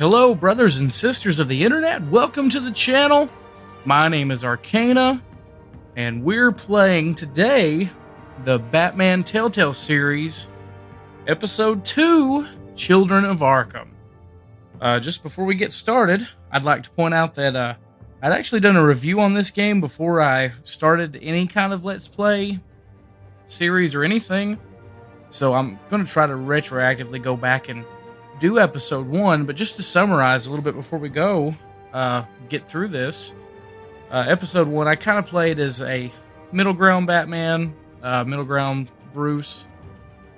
Hello, brothers and sisters of the internet. Welcome to the channel. My name is Arcana, and we're playing today the Batman Telltale series, Episode 2, Children of Arkham. Just before we get started, I'd like to point out that I'd actually done a review on this game before I started any kind of Let's Play series or anything. So I'm going to try to retroactively go back and do episode 1, but just to summarize a little bit before we go, get through this. Episode 1, I kind of played as a middle ground Batman, middle ground Bruce.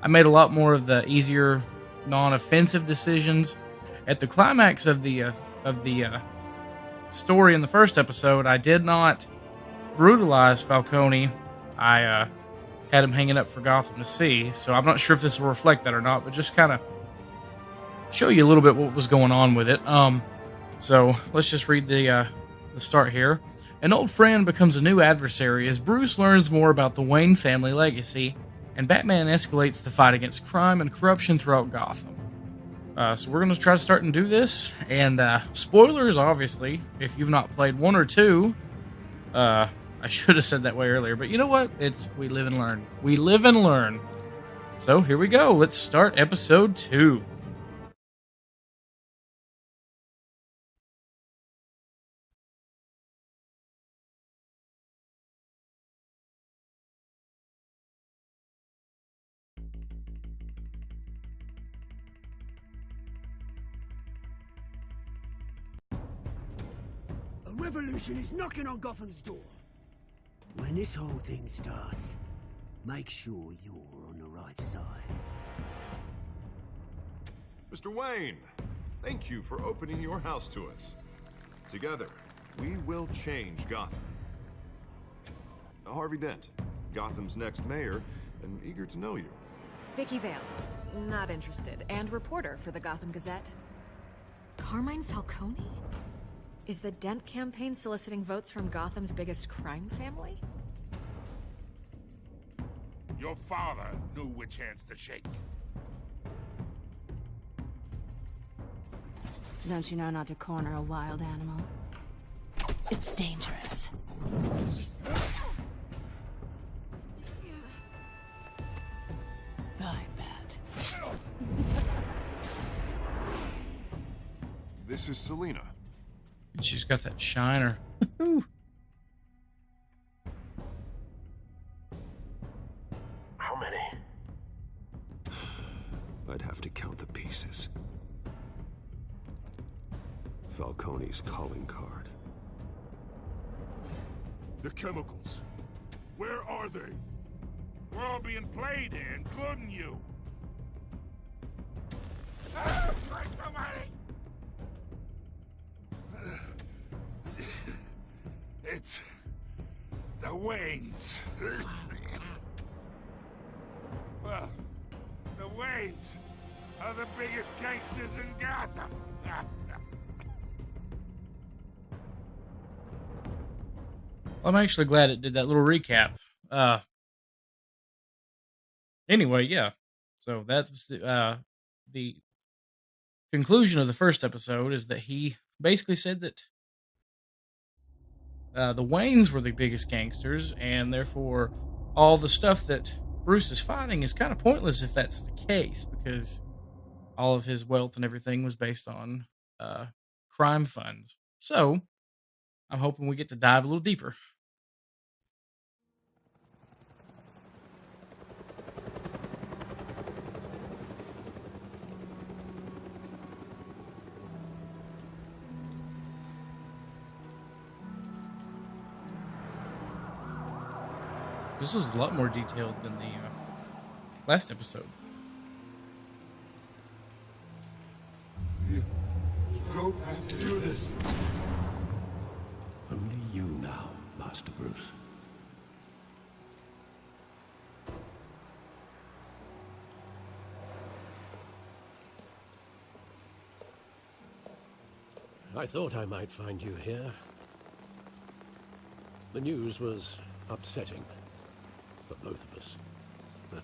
I made a lot more of the easier, non-offensive decisions. At the climax of the story in the first episode, I did not brutalize Falcone. I had him hanging up for Gotham to see, so I'm not sure if this will reflect that or not, but just kind of show you a little bit what was going on with it. So let's just read the start here. An old friend becomes a new adversary as Bruce learns more about the Wayne family legacy, and Batman escalates the fight against crime and corruption throughout Gotham. So we're going to try to start and do this, and spoilers, obviously, if you've not played 1 or 2. I should have said that way earlier, but you know what? We live and learn. We live and learn. So here we go. Let's start episode 2. A revolution is knocking on Gotham's door. When this whole thing starts, make sure you're on the right side. Mr. Wayne, thank you for opening your house to us. Together, we will change Gotham. Harvey Dent, Gotham's next mayor, and eager to know you. Vicky Vale, not interested, and reporter for the Gotham Gazette. Carmine Falcone? Is the Dent campaign soliciting votes from Gotham's biggest crime family? Your father knew which hands to shake. Don't you know not to corner a wild animal? It's dangerous. I bet. This is Selina. She's got that shiner. How many? I'd have to count the pieces. Falcone's calling card. The chemicals. Where are they? We're all being played here, including you. Ah, Christ almighty! It's the Waynes. Well, the Waynes are the biggest gangsters in Gotham. I'm actually glad it did that little recap. Anyway, yeah. So that's the conclusion of the first episode is that he basically said that the Waynes were the biggest gangsters, and therefore all the stuff that Bruce is fighting is kind of pointless if that's the case, because all of his wealth and everything was based on crime funds. So I'm hoping we get to dive a little deeper. This was a lot more detailed than the last episode. You don't have to do this. Only you now, Master Bruce. I thought I might find you here. The news was upsetting for both of us. But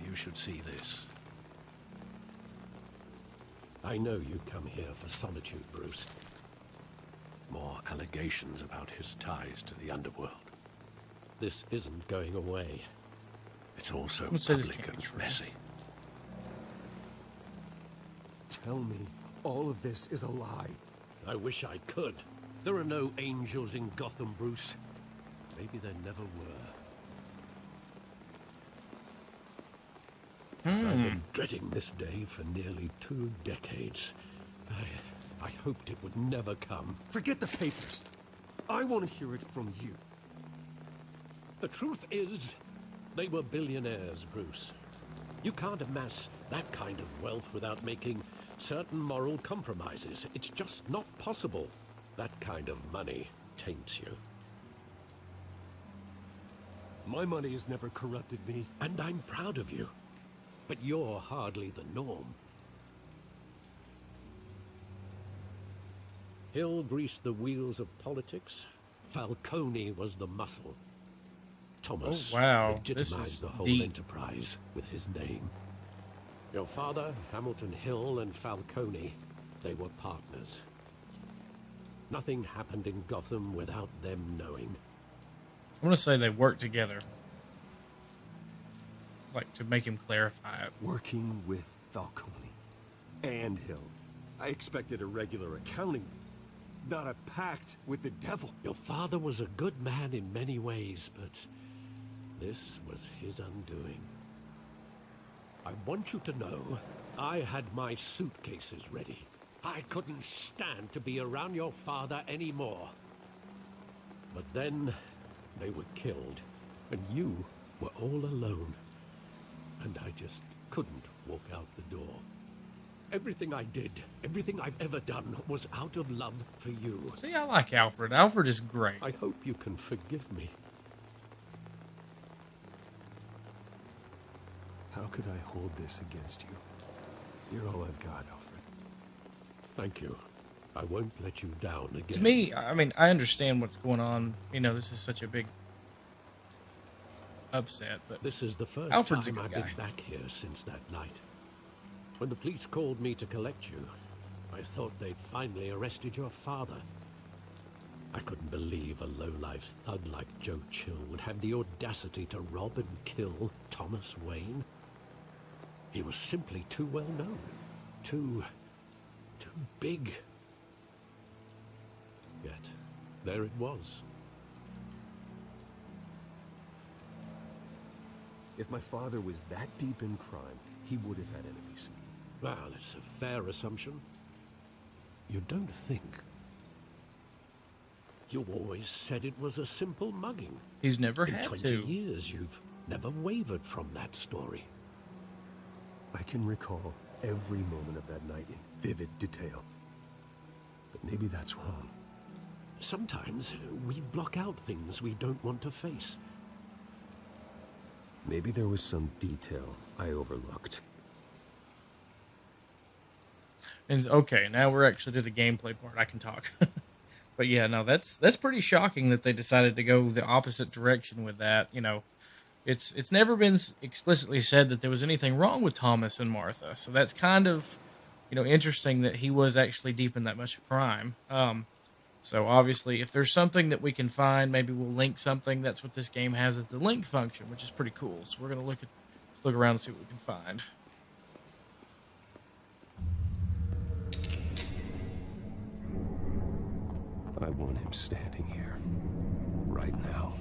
you should see this. I know you come here for solitude, Bruce. More allegations about his ties to the underworld. This isn't going away. It's also public and messy. Tell me all of this is a lie. I wish I could. There are no angels in Gotham, Bruce. Maybe there never were. I've been dreading this day for nearly 2 decades. I hoped it would never come. Forget the papers. I want to hear it from you. The truth is, they were billionaires, Bruce. You can't amass that kind of wealth without making certain moral compromises. It's just not possible. That kind of money taints you. My money has never corrupted me. And I'm proud of you. But you're hardly the norm. Hill greased the wheels of politics. Falcone was the muscle. Thomas legitimized the whole enterprise with his name. Your father, Hamilton Hill, and Falcone, they were partners. Nothing happened in Gotham without them knowing. I want to say they worked together. Like, to make him clarify it. Working with Falcone and Hill. I expected a regular accounting, not a pact with the devil. Your father was a good man in many ways, but this was his undoing. I want you to know, I had my suitcases ready. I couldn't stand to be around your father anymore. But then, they were killed, and you were all alone. And I just couldn't walk out the door. Everything I did, everything I've ever done, was out of love for you. See, I like Alfred. Alfred is great. I hope you can forgive me. How could I hold this against you? You're all I've got, Alfred. Thank you. I won't let you down again. To me, I mean, I understand what's going on. You know, this is such a big upset, but this is the first Alfred's time a I've good been guy. back here since that night. When the police called me to collect you, I thought they'd finally arrested your father. I couldn't believe a low-life thug like Joe Chill would have the audacity to rob and kill Thomas Wayne. He was simply too well known. Too big. Yet, there it was. If my father was that deep in crime, he would have had enemies. Well, it's a fair assumption. You don't think? You always said it was a simple mugging. He's never In had 20 to. years, you've never wavered from that story. I can recall every moment of that night in vivid detail. But maybe that's wrong. Sometimes we block out things we don't want to face. Maybe there was some detail I overlooked. And okay, now we're actually to the gameplay part. I can talk. But yeah, no, that's pretty shocking that they decided to go the opposite direction with that. You know, it's never been explicitly said that there was anything wrong with Thomas and Martha. So that's kind of, you know, interesting that he was actually deep in that much crime. So obviously, if there's something that we can find, maybe we'll link something. That's what this game has as the link function, which is pretty cool. So we're gonna look around and see what we can find. I want him standing here, right now.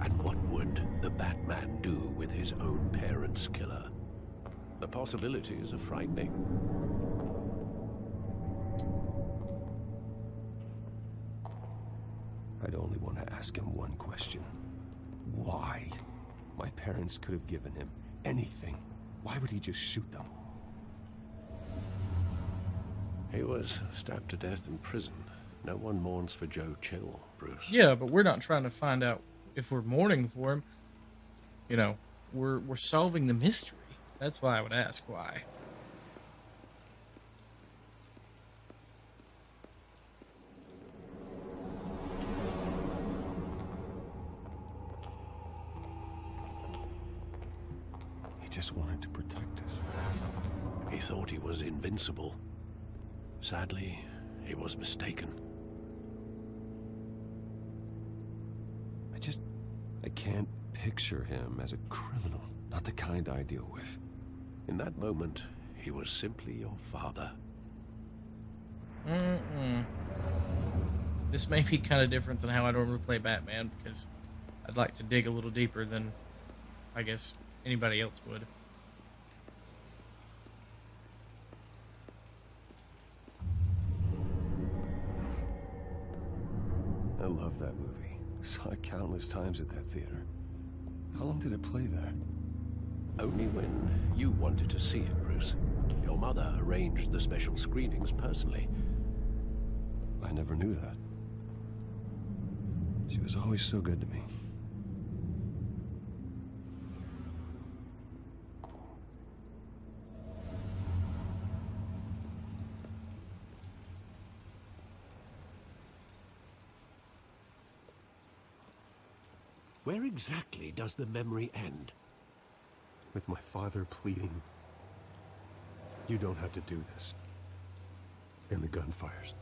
And what would the Batman do with his own parents' killer? The possibilities are frightening. I'd only want to ask him one question. Why? My parents could have given him anything. Why would he just shoot them? He was stabbed to death in prison. No one mourns for Joe Chill, Bruce. Yeah, but we're not trying to find out if we're mourning for him. You know, we're solving the mystery. That's why I would ask why. He just wanted to protect us. He thought he was invincible. Sadly, he was mistaken. I can't picture him as a criminal. Not the kind I deal with. In that moment, he was simply your father. This may be kind of different than how I normally play Batman, because I'd like to dig a little deeper than I guess anybody else would. I love that movie. Saw it countless times at that theater. How long did it play there? Only when you wanted to see it, Bruce. Your mother arranged the special screenings personally. I never knew that. She was always so good to me. Where exactly does the memory end? With my father pleading, "You don't have to do this." And the gun fires.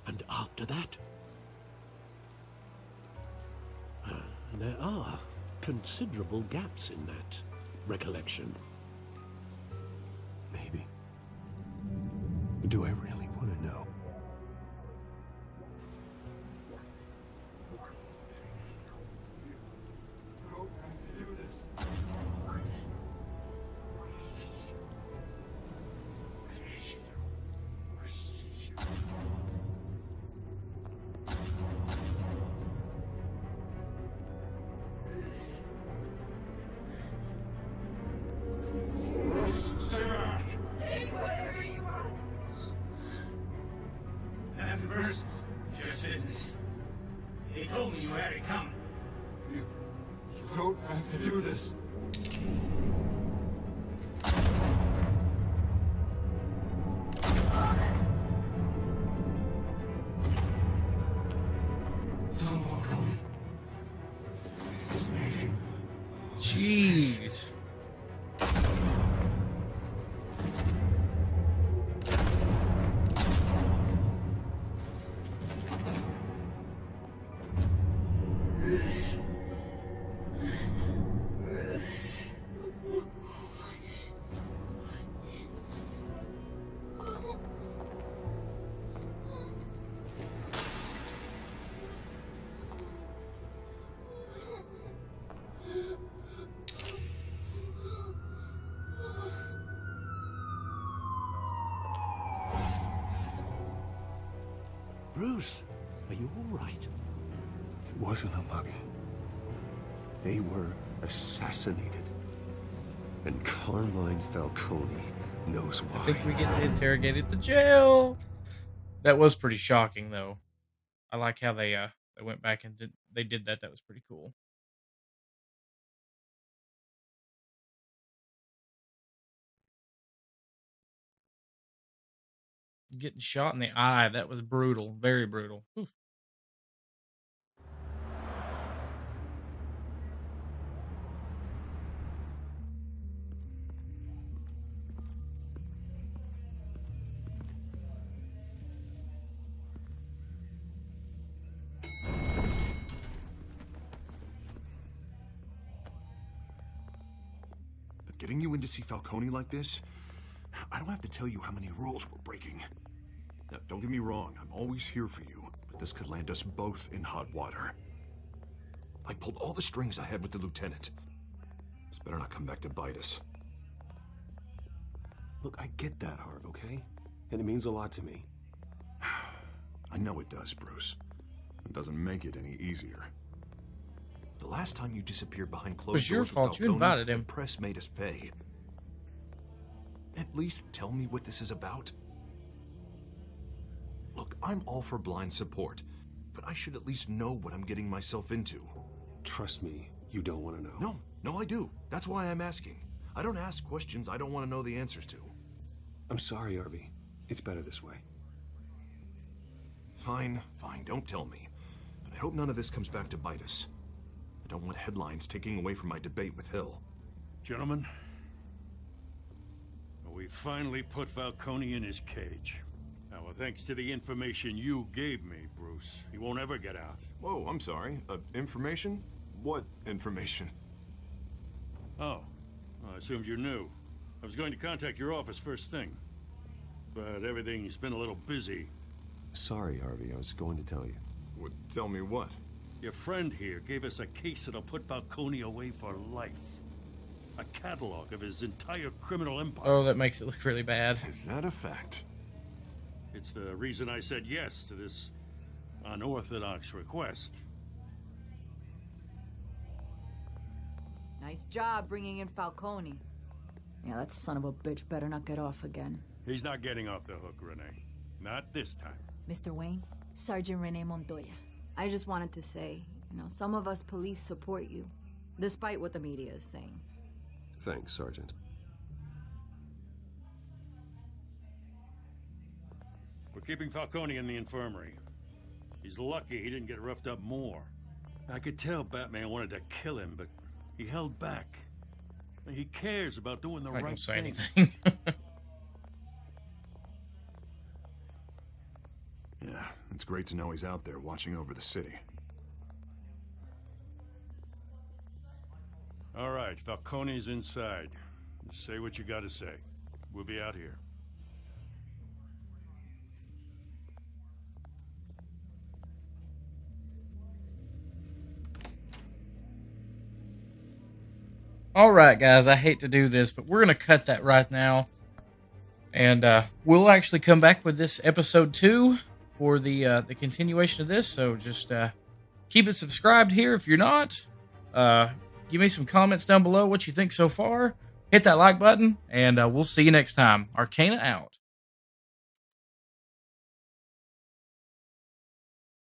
And after that? There are considerable gaps in that recollection. Maybe. But do I really want to know? Nothing personal, just business. They told me you had it coming. You don't have to do this. Don't walk on me. Snake. Jeez. Bruce, are you all right? It wasn't a mug. They were assassinated. And Carmine Falcone knows why. I think we get to interrogate it to jail. That was pretty shocking, though. I like how they went back and did that. That was pretty cool. Getting shot in the eye, that was brutal. Very brutal. Oof. But getting you in to see Falcone like this, I don't have to tell you how many rules we're breaking. Now, don't get me wrong, I'm always here for you, but this could land us both in hot water. I pulled all the strings I had with the lieutenant. This better not come back to bite us. Look, I get that, Hart, okay? And it means a lot to me. I know it does, Bruce. It doesn't make it any easier. The last time you disappeared behind closed doors was your with fault. You Falcone, invited him. The press made us pay. At least tell me what this is about. Look, I'm all for blind support, but I should at least know what I'm getting myself into. Trust me, you don't want to know. No, I do. That's why I'm asking. I don't ask questions I don't want to know the answers to. I'm sorry, Arby. It's better this way. Fine, don't tell me. But I hope none of this comes back to bite us. I don't want headlines taking away from my debate with Hill. Gentlemen, are we We finally put Falcone in his cage. Now, well, thanks to the information you gave me, Bruce, he won't ever get out. Whoa, I'm sorry. Information? What information? Oh, well, I assumed you knew. I was going to contact your office first thing. But everything's been a little busy. Sorry, Harvey. I was going to tell you. Tell me what? Your friend here gave us a case that'll put Falcone away for life. A catalog of his entire criminal empire. Oh, that makes it look really bad. Is that a fact? It's the reason I said yes to this unorthodox request. Nice job bringing in Falcone. Yeah, that son of a bitch better not get off again. He's not getting off the hook, Renee. Not this time. Mr. Wayne, Sergeant Renee Montoya. I just wanted to say, some of us police support you, despite what the media is saying. Thanks, Sergeant. We're keeping Falcone in the infirmary. He's lucky he didn't get roughed up more. I could tell Batman wanted to kill him, but he held back. He cares about doing the I right don't say thing. anything. Yeah, it's great to know he's out there watching over the city. All right, Falcone's inside. Just say what you gotta say. We'll be out here. All right, guys, I hate to do this, but we're going to cut that right now. And we'll actually come back with this episode 2 for the continuation of this. So just keep it subscribed here if you're not. Give me some comments down below what you think so far. Hit that like button, and we'll see you next time. Arcana out.